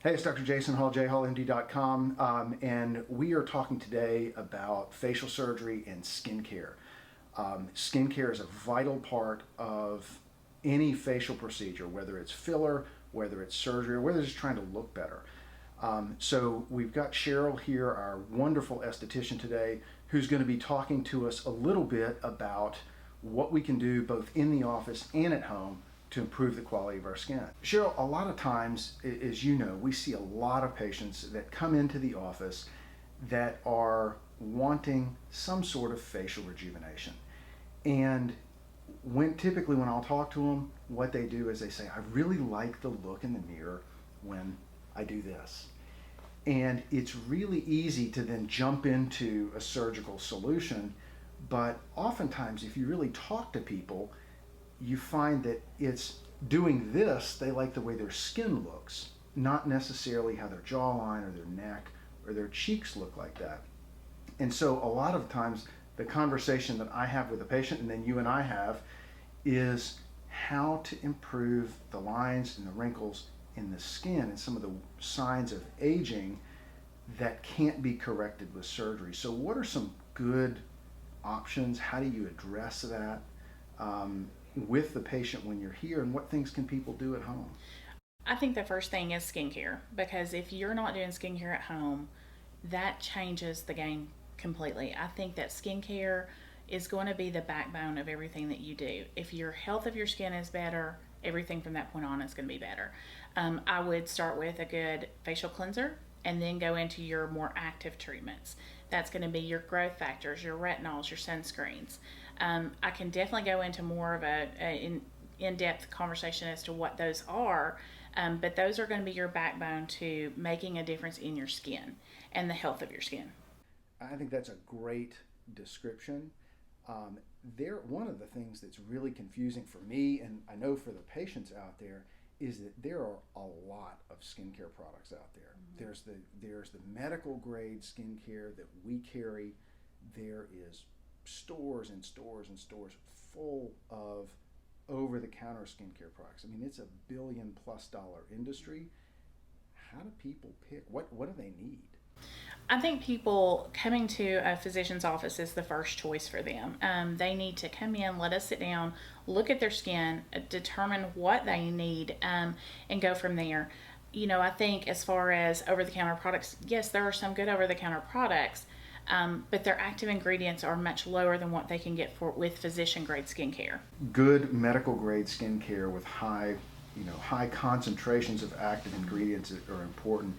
Hey, it's Dr. Jason Hall, jhallmd.com, and we are talking today about facial surgery and skincare. Skincare is a vital part of any facial procedure, whether it's filler, whether it's surgery, or whether it's just trying to look better. So we've got Cheryl here, our wonderful esthetician today, who's going to be talking to us a little bit about what we can do both in the office and at home to improve the quality of our skin. Cheryl, a lot of times, as you know, we see a lot of patients that come into the office that are wanting some sort of facial rejuvenation. And typically when I'll talk to them, what they do is they say, I really like the look in the mirror when I do this. And it's really easy to then jump into a surgical solution, but oftentimes if you really talk to people, you find that it's doing this, they like the way their skin looks, not necessarily how their jawline or their neck or their cheeks look like that. And so a lot of times the conversation that I have with a patient, and then you and I have, is how to improve the lines and the wrinkles in the skin and some of the signs of aging that can't be corrected with surgery. So what are some good options? How do you address that with the patient when you're here, and what things can people do at home? I think the first thing is skincare, because if you're not doing skincare at home, that changes the game completely. I think that skincare is going to be the backbone of everything that you do. If your health of your skin is better, everything from that point on is going to be better. I would start with a good facial cleanser and then go into your more active treatments. That's going to be your growth factors, your retinols, your sunscreens. I can definitely go into more of an in-depth conversation as to what those are, but those are going to be your backbone to making a difference in your skin and the health of your skin. I think that's a great description. One of the things that's really confusing for me, and I know for the patients out there, is that there are a lot of skincare products out there. Mm-hmm. There's the medical grade skincare that we carry. There is stores and stores and stores full of over-the-counter skincare products. I mean, it's $1 billion+ industry. How do people pick? What do they need? I think people coming to a physician's office is the first choice for them. They need to come in, let us sit down, look at their skin, determine what they need, and go from there. You know, I think as far as over-the-counter products, yes, there are some good over-the-counter products, but their active ingredients are much lower than what they can get with physician-grade skincare. Good medical-grade skincare with high concentrations of active ingredients are important.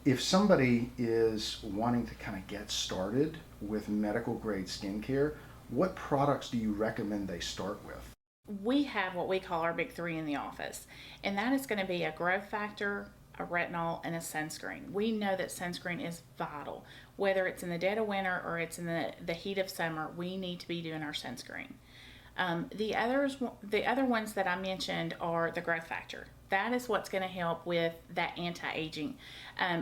If somebody is wanting to kind of get started with medical grade skincare, what products do you recommend they start with? We have what we call our big three in the office, and that is going to be a growth factor, a retinol, and a sunscreen. We know that sunscreen is vital. Whether it's in the dead of winter or it's in the heat of summer, we need to be doing our sunscreen. The other ones that I mentioned are the growth factor. That is what's going to help with that anti-aging.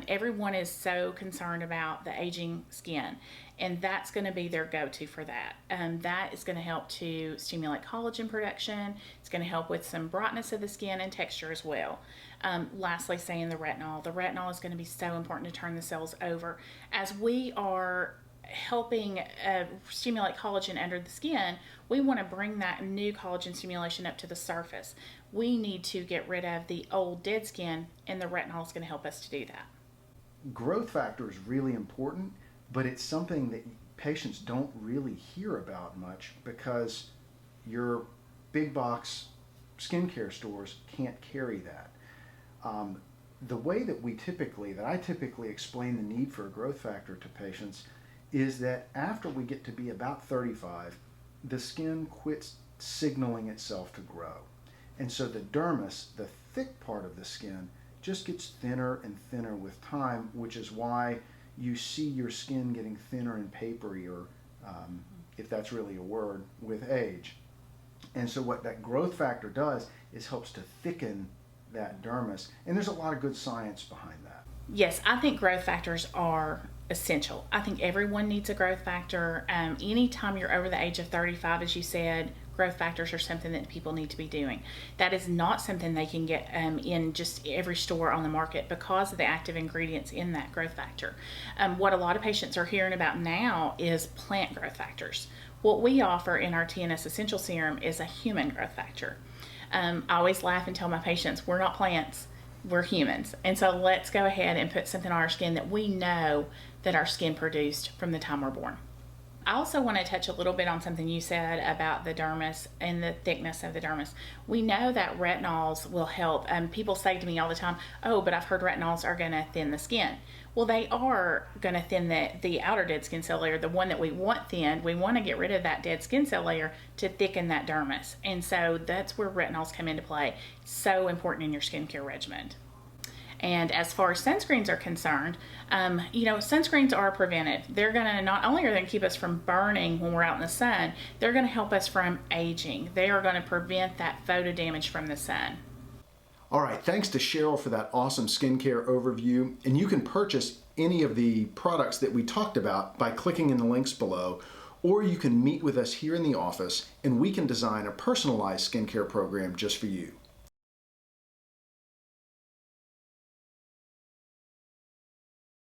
Everyone is so concerned about the aging skin, and that's going to be their go-to for that. That is going to help to stimulate collagen production. It's going to help with some brightness of the skin and texture as well. Lastly, saying the retinol. The retinol is going to be so important to turn the cells over. As we are helping stimulate collagen under the skin, we want to bring that new collagen stimulation up to the surface. We need to get rid of the old dead skin, and the retinol is going to help us to do that. Growth factor is really important, but it's something that patients don't really hear about much because your big box skincare stores can't carry that. The way that I typically explain the need for a growth factor to patients is that after we get to be about 35, the skin quits signaling itself to grow. And so the dermis, the thick part of the skin, just gets thinner and thinner with time, which is why you see your skin getting thinner and papery, or if that's really a word, with age. And so what that growth factor does is helps to thicken that dermis. And there's a lot of good science behind that. Yes, I think growth factors are essential. I think everyone needs a growth factor. Anytime you're over the age of 35, as you said, growth factors are something that people need to be doing. That is not something they can get in just every store on the market because of the active ingredients in that growth factor. What a lot of patients are hearing about now is plant growth factors. What we offer in our TNS Essential Serum is a human growth factor. I always laugh and tell my patients, we're not plants, we're humans. And so let's go ahead and put something on our skin that we know that our skin produced from the time we're born. I also want to touch a little bit on something you said about the dermis and the thickness of the dermis. We know that retinols will help. People say to me all the time, oh, but I've heard retinols are going to thin the skin. Well, they are going to thin the outer dead skin cell layer, the one that we want thinned. We want to get rid of that dead skin cell layer to thicken that dermis. And so that's where retinols come into play. So important in your skincare regimen. And as far as sunscreens are concerned, sunscreens are preventive. They're going to not only are they going to keep us from burning when we're out in the sun, they're going to help us from aging. They are going to prevent that photo damage from the sun. All right, thanks to Cheryl for that awesome skincare overview. And you can purchase any of the products that we talked about by clicking in the links below, or you can meet with us here in the office and we can design a personalized skincare program just for you.